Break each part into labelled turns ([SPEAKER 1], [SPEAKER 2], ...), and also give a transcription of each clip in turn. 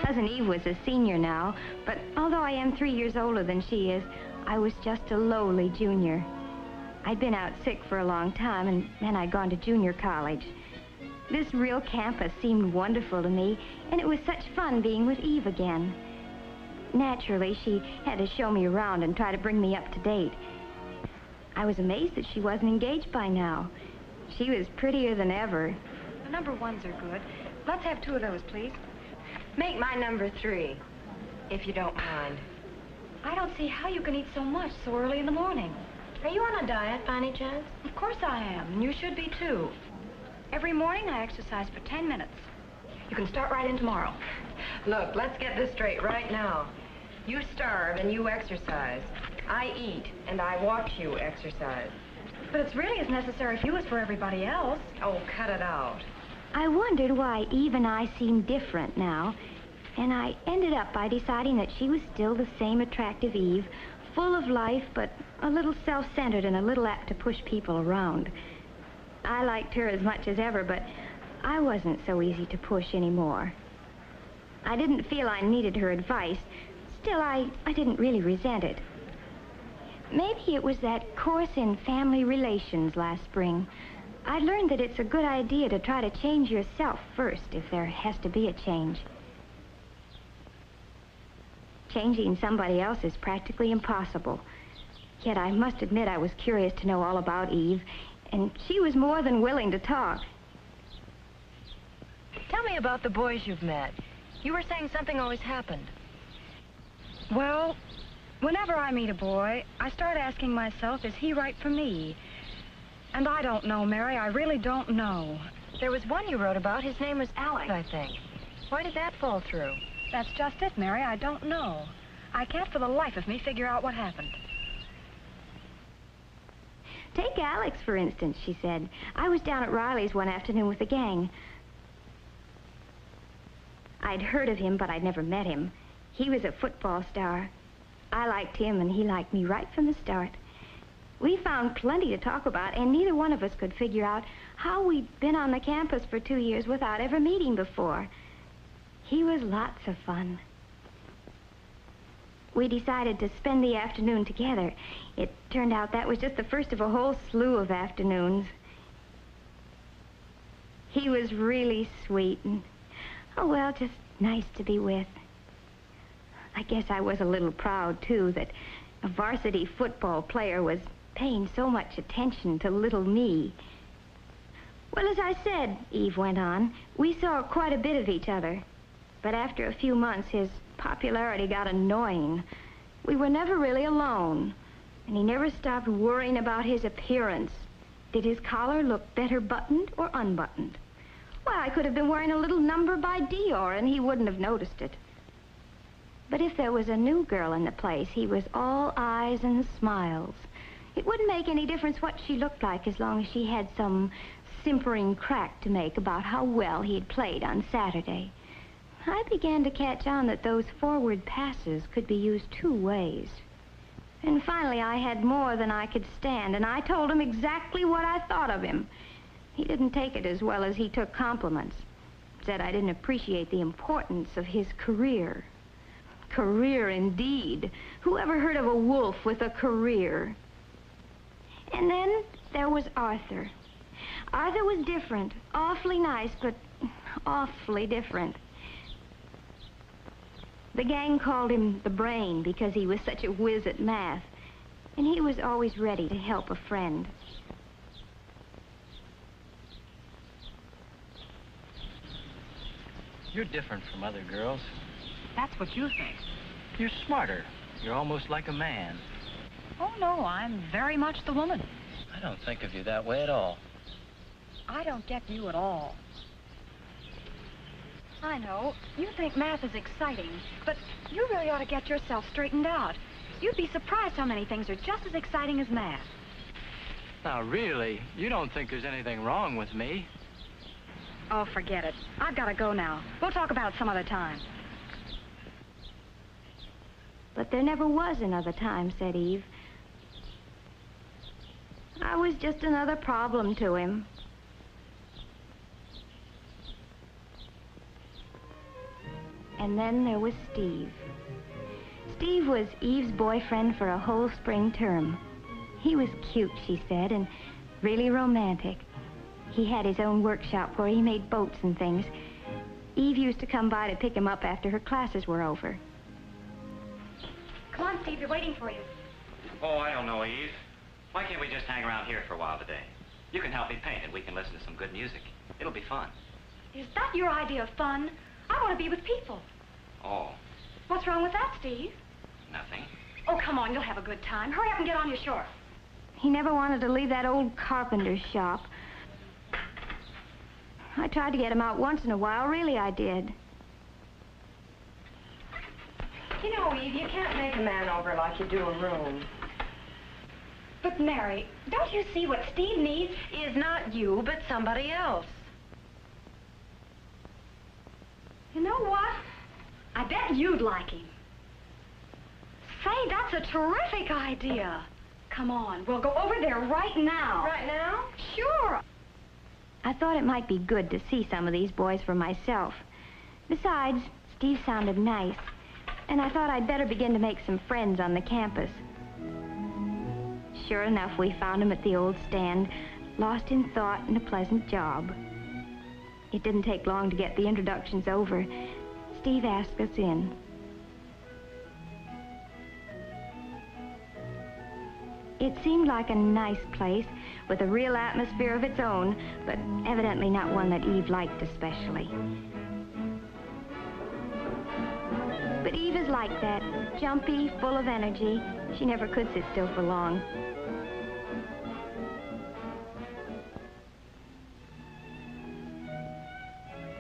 [SPEAKER 1] Cousin Eve was a senior now, but although I am 3 years older than she is, I was just a lowly junior. I'd been out sick for a long time, and then I'd gone to junior college. This real campus seemed wonderful to me, and it was such fun being with Eve again. Naturally, she had to show me around and try to bring me up to date. I was amazed that she wasn't engaged by now. She was prettier than ever.
[SPEAKER 2] The number 1s are good. Let's have 2 of those, please.
[SPEAKER 3] Make my number 3, if you don't mind.
[SPEAKER 2] I don't see how you can eat so much so early in the morning.
[SPEAKER 3] Are you on a diet, by any chance?
[SPEAKER 2] Of course I am, and you should be, too. Every morning, I exercise for 10 minutes. You can start right in tomorrow.
[SPEAKER 3] Look, let's get this straight right now. You starve and you exercise. I eat and I watch you exercise.
[SPEAKER 2] But it's really as necessary for you as for everybody else.
[SPEAKER 3] Oh, cut it out.
[SPEAKER 1] I wondered why Eve and I seemed different now, and I ended up by deciding that she was still the same attractive Eve, full of life, but a little self-centered and a little apt to push people around. I liked her as much as ever, but I wasn't so easy to push anymore. I didn't feel I needed her advice. Still, I didn't really resent it. Maybe it was that course in family relations last spring. I learned that it's a good idea to try to change yourself first if there has to be a change. Changing somebody else is practically impossible. Yet I must admit I was curious to know all about Eve, and she was more than willing to talk.
[SPEAKER 3] Tell me about the boys you've met. You were saying something always happened.
[SPEAKER 2] Well, whenever I meet a boy, I start asking myself, is he right for me? And I don't know, Mary, I really don't know.
[SPEAKER 3] There was one you wrote about. His name was Alex, I think. Why did that fall through?
[SPEAKER 2] That's just it, Mary, I don't know. I can't for the life of me figure out what happened.
[SPEAKER 1] Take Alex, for instance, she said. I was down at Riley's one afternoon with the gang. I'd heard of him, but I'd never met him. He was a football star. I liked him, and he liked me right from the start. We found plenty to talk about, and neither one of us could figure out how we'd been on the campus for 2 years without ever meeting before. He was lots of fun. We decided to spend the afternoon together. It turned out that was just the first of a whole slew of afternoons. He was really sweet and, oh, well, just nice to be with. I guess I was a little proud, too, that a varsity football player was paying so much attention to little me. Well, as I said, Eve went on, we saw quite a bit of each other. But after a few months, his popularity got annoying. We were never really alone, and he never stopped worrying about his appearance. Did his collar look better buttoned or unbuttoned? Well, I could have been wearing a little number by Dior, and he wouldn't have noticed it. But if there was a new girl in the place, he was all eyes and smiles. It wouldn't make any difference what she looked like as long as she had some simpering crack to make about how well he had played on Saturday. I began to catch on that those forward passes could be used 2 ways. And finally, I had more than I could stand, and I told him exactly what I thought of him. He didn't take it as well as he took compliments. Said I didn't appreciate the importance of his career. Career, indeed. Who ever heard of a wolf with a career? And then there was Arthur. Arthur was different. Awfully nice, but awfully different. The gang called him the Brain because he was such a whiz at math. And he was always ready to help a friend.
[SPEAKER 4] You're different from other girls.
[SPEAKER 2] That's what you think.
[SPEAKER 4] You're smarter. You're almost like a man.
[SPEAKER 2] Oh, no, I'm very much the woman.
[SPEAKER 4] I don't think of you that way at all.
[SPEAKER 2] I don't get you at all. I know, you think math is exciting, but you really ought to get yourself straightened out. You'd be surprised how many things are just as exciting as math.
[SPEAKER 4] Now, really, you don't think there's anything wrong with me?
[SPEAKER 2] Oh, forget it. I've got to go now. We'll talk about it some other time.
[SPEAKER 1] But there never was another time, said Eve. I was just another problem to him. And then there was Steve. Steve was Eve's boyfriend for a whole spring term. He was cute, she said, and really romantic. He had his own workshop where he made boats and things. Eve used to come by to pick him up after her classes were over.
[SPEAKER 2] Come on, Steve, they're waiting for you.
[SPEAKER 5] Oh, I don't know, Eve. Why can't we just hang around here for a while today? You can help me paint and we can listen to some good music. It'll be fun.
[SPEAKER 2] Is that your idea of fun? I want to be with people.
[SPEAKER 5] Oh,
[SPEAKER 2] What's wrong with that, Steve?
[SPEAKER 5] nothing.
[SPEAKER 2] Oh, come on, you'll have a good time. Hurry up and get on your shore.
[SPEAKER 1] He never wanted to leave that old carpenter's shop. I tried to get him out once in a while, really I did.
[SPEAKER 3] You know, Eve, you can't make a man over like you do a room.
[SPEAKER 2] But, Mary, don't you see what Steve needs?
[SPEAKER 3] Is not you, but somebody else.
[SPEAKER 2] You know what? I bet you'd like him. Say, that's a terrific idea. Come on, we'll go over there right now.
[SPEAKER 3] Right now?
[SPEAKER 2] Sure.
[SPEAKER 1] I thought it might be good to see some of these boys for myself. Besides, Steve sounded nice, and I thought I'd better begin to make some friends on the campus. Sure enough, we found him at the old stand, lost in thought and a pleasant job. It didn't take long to get the introductions over. Steve asked us in. It seemed like a nice place with a real atmosphere of its own, but evidently not one that Eve liked especially. But Eve is like that, jumpy, full of energy. She never could sit still for long.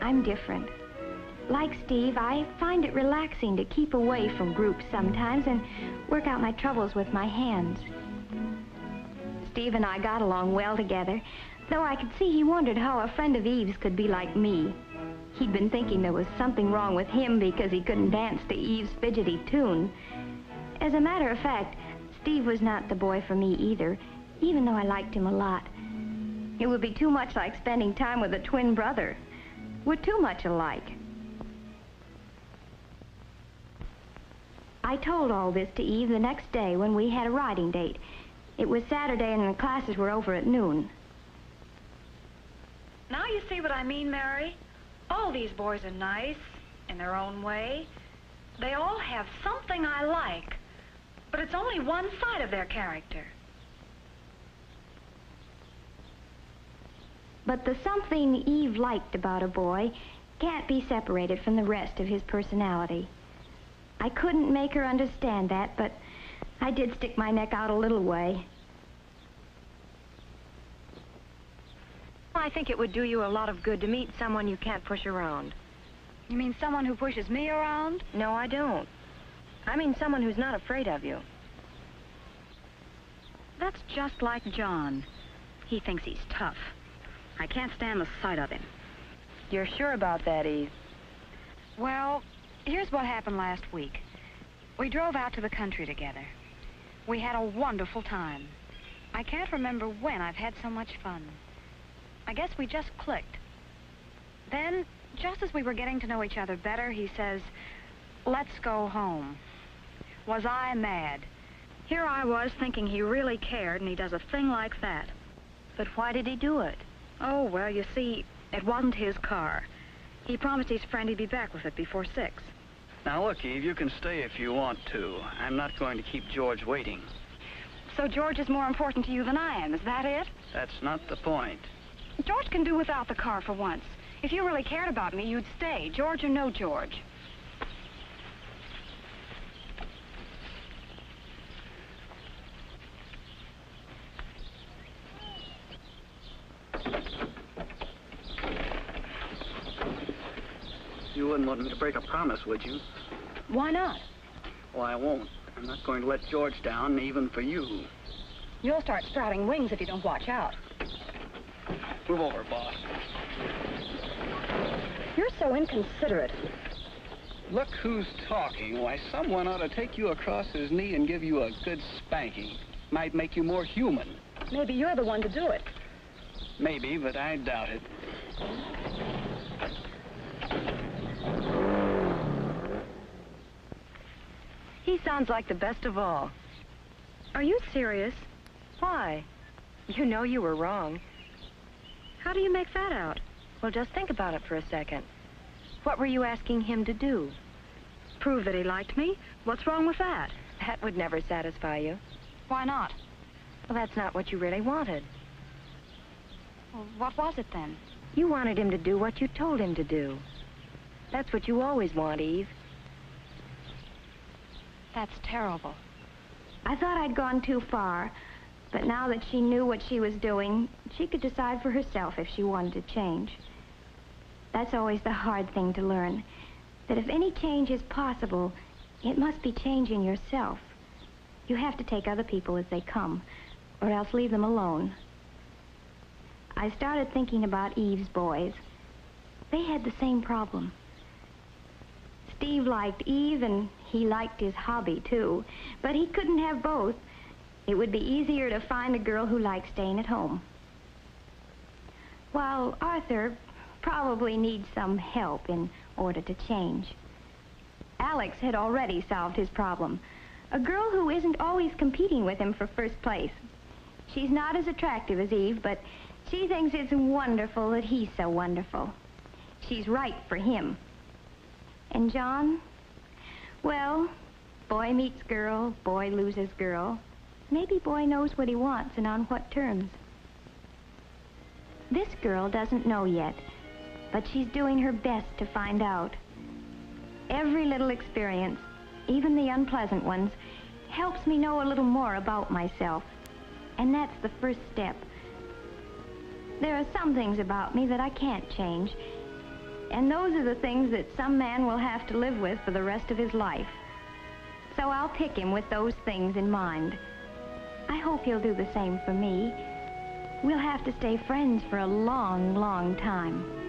[SPEAKER 1] I'm different. Like Steve, I find it relaxing to keep away from groups sometimes and work out my troubles with my hands. Steve and I got along well together, though I could see he wondered how a friend of Eve's could be like me. He'd been thinking there was something wrong with him because he couldn't dance to Eve's fidgety tune. As a matter of fact, Steve was not the boy for me either, even though I liked him a lot. It would be too much like spending time with a twin brother. We're too much alike. I told all this to Eve the next day when we had a riding date. It was Saturday and the classes were over at noon.
[SPEAKER 2] Now you see what I mean, Mary? All these boys are nice in their own way. They all have something I like, but it's only one side of their character.
[SPEAKER 1] But the something Eve liked about a boy can't be separated from the rest of his personality. I couldn't make her understand that, but I did stick my neck out a little way.
[SPEAKER 3] I think it would do you a lot of good to meet someone you can't push around.
[SPEAKER 2] You mean someone who pushes me around?
[SPEAKER 3] No, I don't. I mean someone who's not afraid of you.
[SPEAKER 2] That's just like John. He thinks he's tough. I can't stand the sight of him.
[SPEAKER 3] You're sure about that, Eve?
[SPEAKER 2] Well, here's what happened last week. We drove out to the country together. We had a wonderful time. I can't remember when I've had so much fun. I guess we just clicked. Then, just as we were getting to know each other better, he says, "Let's go home." Was I mad? Here I was thinking he really cared, and he does a thing like that.
[SPEAKER 3] But why did he do it?
[SPEAKER 2] Oh, well, you see, it wasn't his car. He promised his friend he'd be back with it before 6.
[SPEAKER 6] Now, look, Eve, you can stay if you want to. I'm not going to keep George waiting.
[SPEAKER 2] So George is more important to you than I am, is that it?
[SPEAKER 6] That's not the point.
[SPEAKER 2] George can do without the car for once. If you really cared about me, you'd stay, George or no George.
[SPEAKER 6] You wouldn't want me to break a promise, would you?
[SPEAKER 2] Why not?
[SPEAKER 6] Well, I won't. I'm not going to let George down, even for you.
[SPEAKER 2] You'll start sprouting wings if you don't watch out.
[SPEAKER 6] Move over, boss.
[SPEAKER 2] You're so inconsiderate.
[SPEAKER 6] Look who's talking. Why, someone ought to take you across his knee and give you a good spanking. Might make you more human.
[SPEAKER 2] Maybe you're the one to do it.
[SPEAKER 6] Maybe, but I doubt it.
[SPEAKER 3] He sounds like the best of all.
[SPEAKER 2] Are you serious?
[SPEAKER 3] Why? You know you were wrong.
[SPEAKER 2] How do you make that out?
[SPEAKER 3] Well, just think about it for a second. What were you asking him to do?
[SPEAKER 2] Prove that he liked me? What's wrong with that?
[SPEAKER 3] That would never satisfy you.
[SPEAKER 2] Why not?
[SPEAKER 3] Well, that's not what you really wanted.
[SPEAKER 2] Well, what was it then?
[SPEAKER 3] You wanted him to do what you told him to do. That's what you always want, Eve.
[SPEAKER 2] That's terrible.
[SPEAKER 1] I thought I'd gone too far, but now that she knew what she was doing, she could decide for herself if she wanted to change. That's always the hard thing to learn, that if any change is possible, it must be changing yourself. You have to take other people as they come, or else leave them alone. I started thinking about Eve's boys. They had the same problem. Steve liked Eve, and he liked his hobby, too. But he couldn't have both. It would be easier to find a girl who liked staying at home. While Arthur probably needs some help in order to change. Alex had already solved his problem. A girl who isn't always competing with him for first place. She's not as attractive as Eve, but she thinks it's wonderful that he's so wonderful. She's right for him. And John? Well, boy meets girl, boy loses girl. Maybe boy knows what he wants and on what terms. This girl doesn't know yet, but she's doing her best to find out. Every little experience, even the unpleasant ones, helps me know a little more about myself. And that's the first step. There are some things about me that I can't change. And those are the things that some man will have to live with for the rest of his life. So I'll pick him with those things in mind. I hope he'll do the same for me. We'll have to stay friends for a long, long time.